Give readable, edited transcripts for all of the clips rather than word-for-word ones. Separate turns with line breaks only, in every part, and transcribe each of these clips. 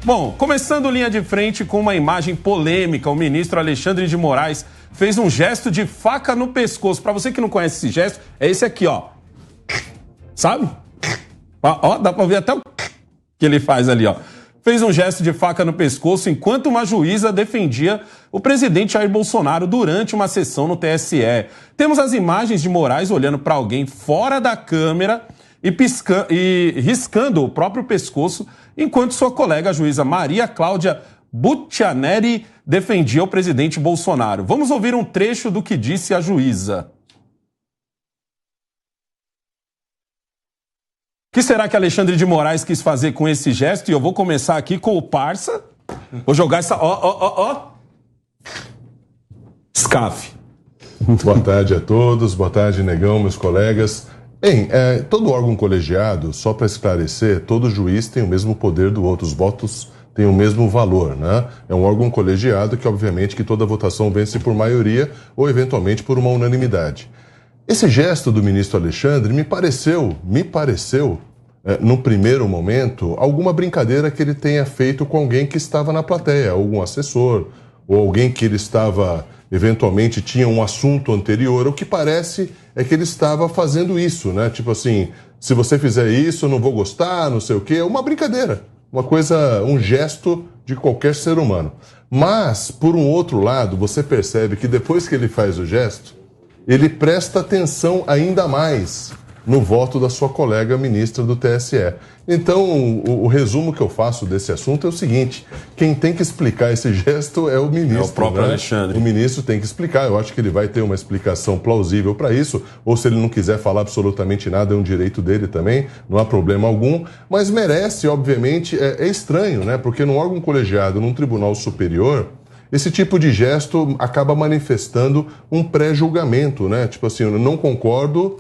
Bom, começando linha de frente com uma imagem polêmica, o ministro Alexandre de Moraes fez um gesto de faca no pescoço. Para você que não conhece esse gesto, é esse aqui, ó. Sabe? Ó, dá para ver até o que ele faz ali, ó. Fez um gesto de faca no pescoço enquanto uma juíza defendia o presidente Jair Bolsonaro durante uma sessão no TSE. Temos as imagens de Moraes olhando para alguém fora da câmera e riscando o próprio pescoço, enquanto sua colega, a juíza Maria Cláudia Buttianeri, defendia o presidente Bolsonaro. Vamos ouvir um trecho do que disse a juíza. O que será que Alexandre de Moraes quis fazer com esse gesto? E eu vou começar aqui com o parça. Vou jogar essa... Ó. Scaf.
Boa tarde a todos, boa tarde, Negão, meus colegas. Bem, todo órgão colegiado, só para esclarecer, todo juiz tem o mesmo poder do outro, os votos têm o mesmo valor, né? É um órgão colegiado que, obviamente, que toda votação vence por maioria ou, eventualmente, por uma unanimidade. Esse gesto do ministro Alexandre me pareceu, no primeiro momento, alguma brincadeira que ele tenha feito com alguém que estava na plateia, algum assessor, ou alguém que ele estava, eventualmente, tinha um assunto anterior. O que parece é que ele estava fazendo isso, né? Tipo assim, se você fizer isso, eu não vou gostar, não sei o quê. É uma brincadeira, uma coisa, um gesto de qualquer ser humano. Mas, por um outro lado, você percebe que depois que ele faz o gesto, ele presta atenção ainda mais no voto da sua colega ministra do TSE. Então, o resumo que eu faço desse assunto é o seguinte: quem tem que explicar esse gesto é o ministro. É o
próprio Alexandre.
O ministro tem que explicar. Eu acho que ele vai ter uma explicação plausível para isso, ou se ele não quiser falar absolutamente nada, é um direito dele também, não há problema algum, mas merece, obviamente, é estranho, né? Porque num órgão colegiado, num tribunal superior, esse tipo de gesto acaba manifestando um pré-julgamento, né? Tipo assim, eu não concordo,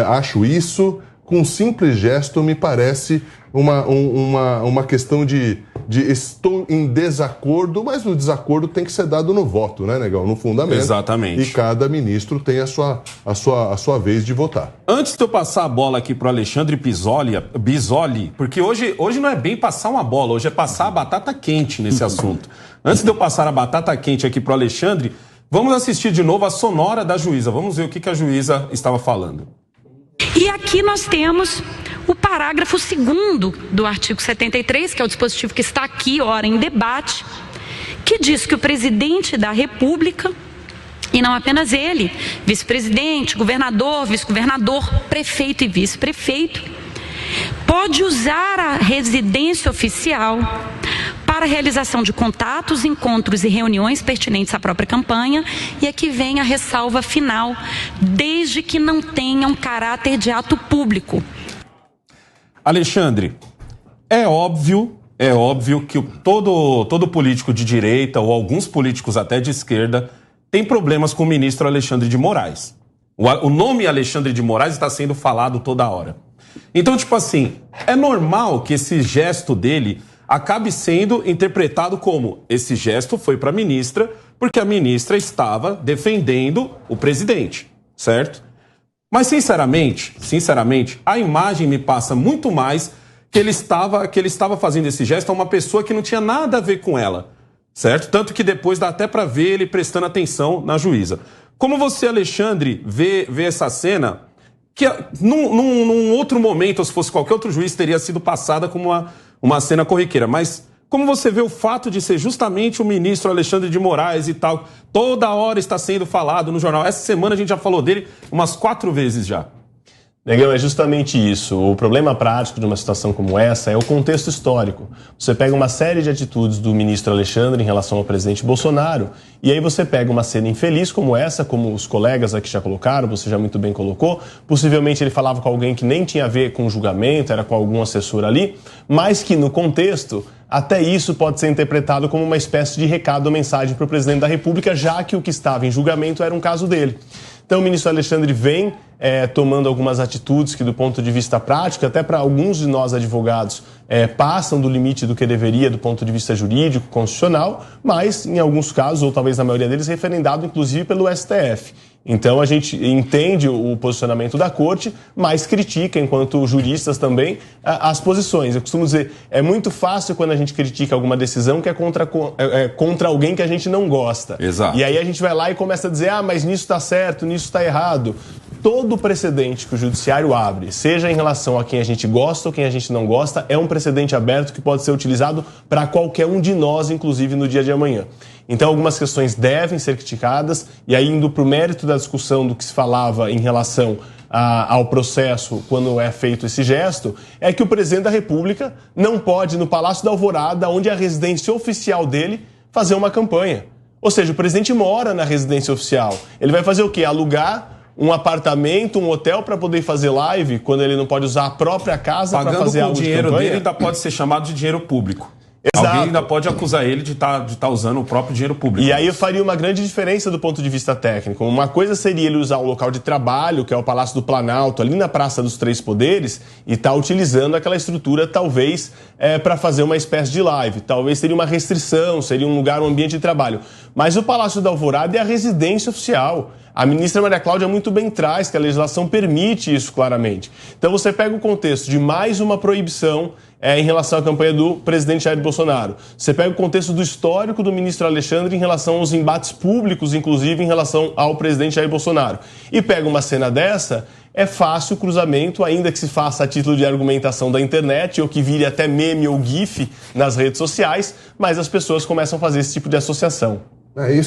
acho isso. Com um simples gesto me parece uma questão de estou em desacordo, mas o desacordo tem que ser dado no voto, né, Negão? No fundamento.
Exatamente.
E cada ministro tem a sua vez de votar.
Antes de eu passar a bola aqui pro Alexandre Bisoli, porque hoje não é bem passar uma bola, hoje é passar a batata quente nesse assunto. Antes de eu passar a batata quente aqui pro Alexandre, vamos assistir de novo a sonora da juíza. Vamos ver o que a juíza estava falando.
E aqui nós temos o parágrafo 2º do artigo 73, que é o dispositivo que está aqui, ora, em debate, que diz que o presidente da República, e não apenas ele, vice-presidente, governador, vice-governador, prefeito e vice-prefeito, pode usar a residência oficial para a realização de contatos, encontros e reuniões pertinentes à própria campanha, e aqui vem a ressalva final, desde que não tenha um caráter de ato público.
Alexandre, é óbvio que todo político de direita, ou alguns políticos até de esquerda, tem problemas com o ministro Alexandre de Moraes. O nome Alexandre de Moraes está sendo falado toda hora. Então, tipo assim, é normal que esse gesto dele acabe sendo interpretado como: esse gesto foi para a ministra porque a ministra estava defendendo o presidente, certo? Mas, sinceramente, a imagem me passa muito mais que ele estava fazendo esse gesto a uma pessoa que não tinha nada a ver com ela, certo? Tanto que depois dá até para ver ele prestando atenção na juíza. Como você, Alexandre, vê essa cena, que num outro momento, ou se fosse qualquer outro juiz, teria sido passada como uma cena corriqueira, mas como você vê o fato de ser justamente o ministro Alexandre de Moraes e tal, toda hora está sendo falado no jornal. Essa semana a gente já falou dele umas 4 vezes já.
Negão, é justamente isso. O problema prático de uma situação como essa é o contexto histórico. Você pega uma série de atitudes do ministro Alexandre em relação ao presidente Bolsonaro, e aí você pega uma cena infeliz como essa, como os colegas aqui já colocaram, você já muito bem colocou. Possivelmente ele falava com alguém que nem tinha a ver com o julgamento, era com algum assessor ali, mas que no contexto, até isso pode ser interpretado como uma espécie de recado ou mensagem para o presidente da República, já que o que estava em julgamento era um caso dele. Então o ministro Alexandre vem tomando algumas atitudes que, do ponto de vista prático, até para alguns de nós advogados, passam do limite do que deveria do ponto de vista jurídico, constitucional, mas em alguns casos, ou talvez na maioria deles, referendado inclusive pelo STF. Então a gente entende o posicionamento da corte, mas critica, enquanto juristas também, as posições. Eu costumo dizer, é muito fácil quando a gente critica alguma decisão que é contra alguém que a gente não gosta.
Exato.
E aí a gente vai lá e começa a dizer, mas nisso está certo, nisso está errado. Todo precedente que o judiciário abre, seja em relação a quem a gente gosta ou quem a gente não gosta, é um precedente aberto que pode ser utilizado para qualquer um de nós, inclusive no dia de amanhã. Então, algumas questões devem ser criticadas, e aí indo para o mérito da discussão do que se falava em relação ao processo quando é feito esse gesto, é que o presidente da República não pode, no Palácio da Alvorada, onde é a residência oficial dele, fazer uma campanha. Ou seja, o presidente mora na residência oficial. Ele vai fazer o quê? Alugar um apartamento, um hotel para poder fazer live, quando ele não pode usar a própria casa para fazer algo de campanha?
Pagando com o dinheiro dele, ainda pode ser chamado de dinheiro público.
Exato.
Alguém ainda pode acusar ele de tá usando o próprio dinheiro público.
E aí faria uma grande diferença do ponto de vista técnico. Uma coisa seria ele usar o local de trabalho, que é o Palácio do Planalto, ali na Praça dos Três Poderes, e estar utilizando aquela estrutura, talvez, para fazer uma espécie de live. Talvez seria uma restrição, seria um lugar, um ambiente de trabalho. Mas o Palácio da Alvorada é a residência oficial. A ministra Maria Cláudia muito bem traz que a legislação permite isso claramente. Então você pega o contexto de mais uma proibição em relação à campanha do presidente Jair Bolsonaro. Você pega o contexto do histórico do ministro Alexandre em relação aos embates públicos, inclusive em relação ao presidente Jair Bolsonaro. E pega uma cena dessa, é fácil o cruzamento, ainda que se faça a título de argumentação da internet ou que vire até meme ou gif nas redes sociais, mas as pessoas começam a fazer esse tipo de associação.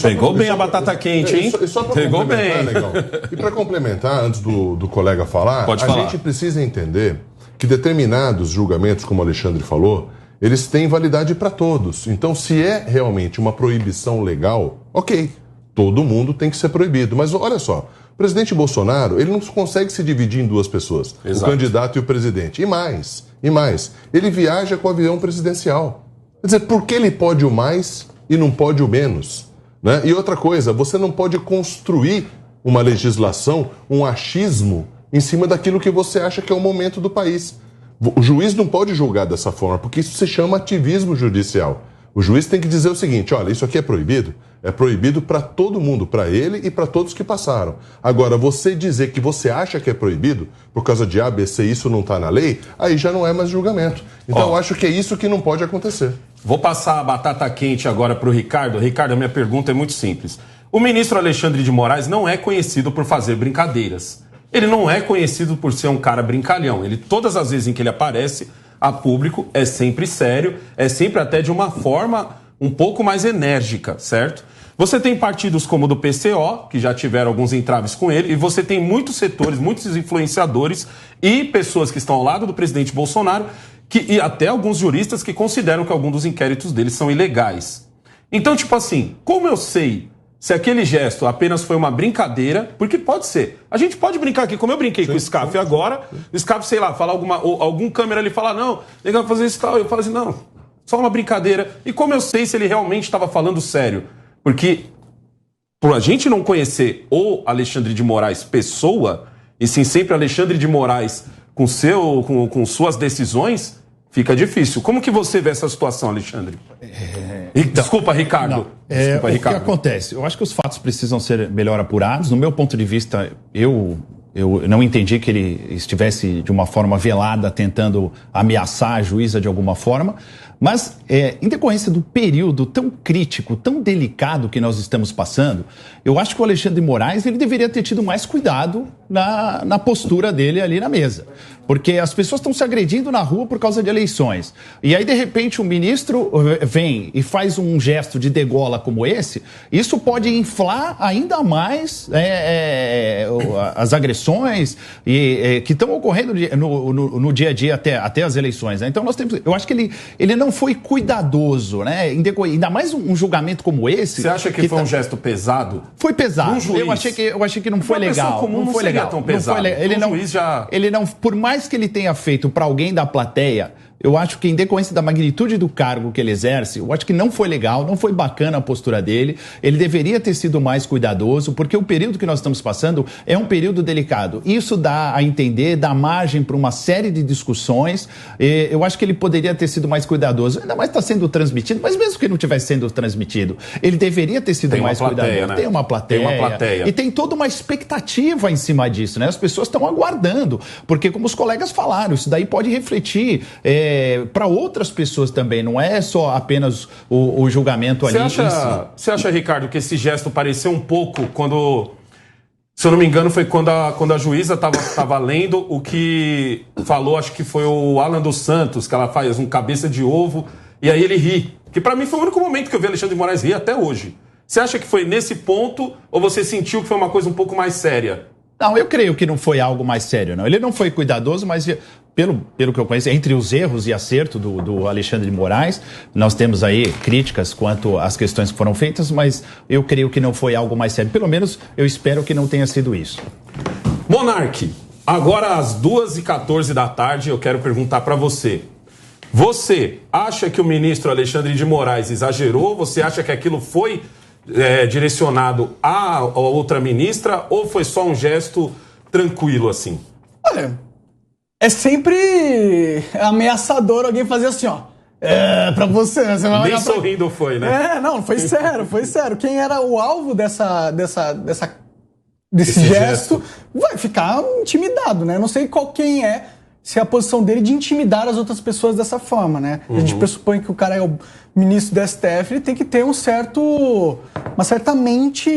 Pegou bem a batata quente, hein?
Pegou bem. Legal. E para complementar, antes do colega falar, a gente precisa entender que determinados julgamentos, como o Alexandre falou, eles têm validade para todos. Então, se é realmente uma proibição legal, ok, todo mundo tem que ser proibido. Mas olha só, o presidente Bolsonaro, ele não consegue se dividir em duas pessoas,
Exato.
O candidato e o presidente. E mais, ele viaja com o avião presidencial. Quer dizer, por que ele pode o mais e não pode o menos? Né? E outra coisa, você não pode construir uma legislação, um achismo, em cima daquilo que você acha que é o momento do país. O juiz não pode julgar dessa forma, porque isso se chama ativismo judicial. O juiz tem que dizer o seguinte, olha, isso aqui é proibido para todo mundo, para ele e para todos que passaram. Agora, você dizer que você acha que é proibido, por causa de A, B, C, isso não está na lei, aí já não é mais julgamento. Então, eu acho que é isso que não pode acontecer.
Vou passar a batata quente agora para o Ricardo. Ricardo, a minha pergunta é muito simples. O ministro Alexandre de Moraes não é conhecido por fazer brincadeiras. Ele não é conhecido por ser um cara brincalhão. Todas as vezes em que ele aparece a público, é sempre sério, é sempre até de uma forma um pouco mais enérgica, certo? Você tem partidos como o do PCO, que já tiveram alguns entraves com ele, e você tem muitos setores, muitos influenciadores e pessoas que estão ao lado do presidente Bolsonaro, e até alguns juristas que consideram que alguns dos inquéritos deles são ilegais. Então, tipo assim, como eu sei se aquele gesto apenas foi uma brincadeira, porque pode ser. A gente pode brincar aqui, como eu brinquei com o SCAF agora, o SCAF, sei lá, fala algum câmera ali fala, não, legal fazer isso e tal. Eu falo assim, não, só uma brincadeira. E como eu sei se ele realmente estava falando sério? Porque, por a gente não conhecer o Alexandre de Moraes pessoa, e sim sempre Alexandre de Moraes com suas decisões, fica difícil. Como que você vê essa situação, Alexandre? Desculpa, Ricardo.
O que acontece? Eu acho que os fatos precisam ser melhor apurados. No meu ponto de vista, eu não entendi que ele estivesse de uma forma velada tentando ameaçar a juíza de alguma forma. Mas, em decorrência do período tão crítico, tão delicado que nós estamos passando, eu acho que o Alexandre de Moraes ele deveria ter tido mais cuidado na postura dele ali na mesa. Porque as pessoas estão se agredindo na rua por causa de eleições. E aí, de repente, o ministro vem e faz um gesto de degola como esse, isso pode inflar ainda mais as agressões que estão ocorrendo no dia a dia até as eleições. Né? Então, eu acho que ele não foi cuidadoso, né? Ainda mais um julgamento como esse.
Você acha que foi um gesto pesado?
Foi pesado.
Um juiz.
Eu achei que não foi legal.
Comum não foi legal. Tão pesado.
Ele não, por mais que ele tenha feito para alguém da plateia, Eu acho que, em decorrência da magnitude do cargo que ele exerce, eu acho que não foi legal, não foi bacana a postura dele. Ele deveria ter sido mais cuidadoso, porque o período que nós estamos passando é um período delicado. Isso dá a entender, dá margem para uma série de discussões. Eu acho que ele poderia ter sido mais cuidadoso. Ainda mais está sendo transmitido, mas mesmo que não tivesse sendo transmitido, ele deveria ter sido mais cuidadoso.
Né?
Tem uma plateia. E tem toda uma expectativa em cima disso, né? As pessoas estão aguardando, porque, como os colegas falaram, isso daí pode refletir para outras pessoas também, não é só apenas o julgamento ali.
Você acha, Ricardo, que esse gesto pareceu um pouco quando, se eu não me engano, foi quando a juíza estava lendo o que falou, acho que foi o Alan dos Santos, que ela faz um cabeça de ovo, e aí ele ri. Que para mim foi o único momento que eu vi Alexandre de Moraes rir até hoje. Você acha que foi nesse ponto, ou você sentiu que foi uma coisa um pouco mais séria?
Não, eu creio que não foi algo mais sério, não. Ele não foi cuidadoso, mas pelo que eu conheço, entre os erros e acerto do Alexandre de Moraes, nós temos aí críticas quanto às questões que foram feitas, mas eu creio que não foi algo mais sério. Pelo menos eu espero que não tenha sido isso.
Monark, agora às 2h14 da tarde eu quero perguntar para você. Você acha que o ministro Alexandre de Moraes exagerou? Você acha que aquilo foi direcionado a outra ministra ou foi só um gesto tranquilo assim?
Olha, é sempre ameaçador alguém fazer assim, ó. Pra você, né? Você vai
nem
olhar pra...
sorrindo foi, né?
Não, foi sério, foi sério. Quem era o alvo desse gesto vai ficar intimidado, né? Não sei quem é, se é a posição dele de intimidar as outras pessoas dessa forma, né? A gente pressupõe que o cara é o ministro do STF, ele tem que ter uma certa mente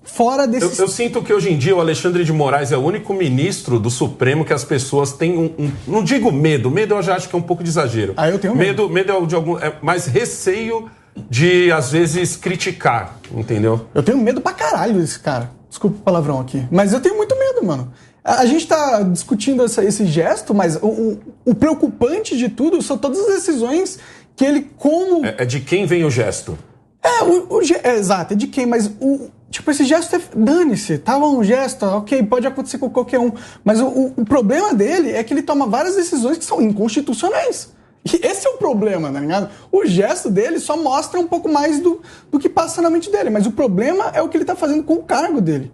fora desse...
Eu sinto que hoje em dia o Alexandre de Moraes é o único ministro do Supremo que as pessoas têm não digo medo eu já acho que é um pouco de exagero.
Eu tenho medo.
Medo é mais receio de, às vezes, criticar, entendeu?
Eu tenho medo pra caralho desse cara. Desculpa o palavrão aqui. Mas eu tenho muito medo, mano. A gente tá discutindo esse gesto, mas o preocupante de tudo são todas as decisões que ele, como...
É de quem vem o gesto?
Exato, é de quem, mas esse gesto dane-se, tava um gesto, ok, pode acontecer com qualquer um, mas o problema dele é que ele toma várias decisões que são inconstitucionais. E esse é o problema, tá ligado? O gesto dele só mostra um pouco mais do que passa na mente dele, mas o problema é o que ele tá fazendo com o cargo dele.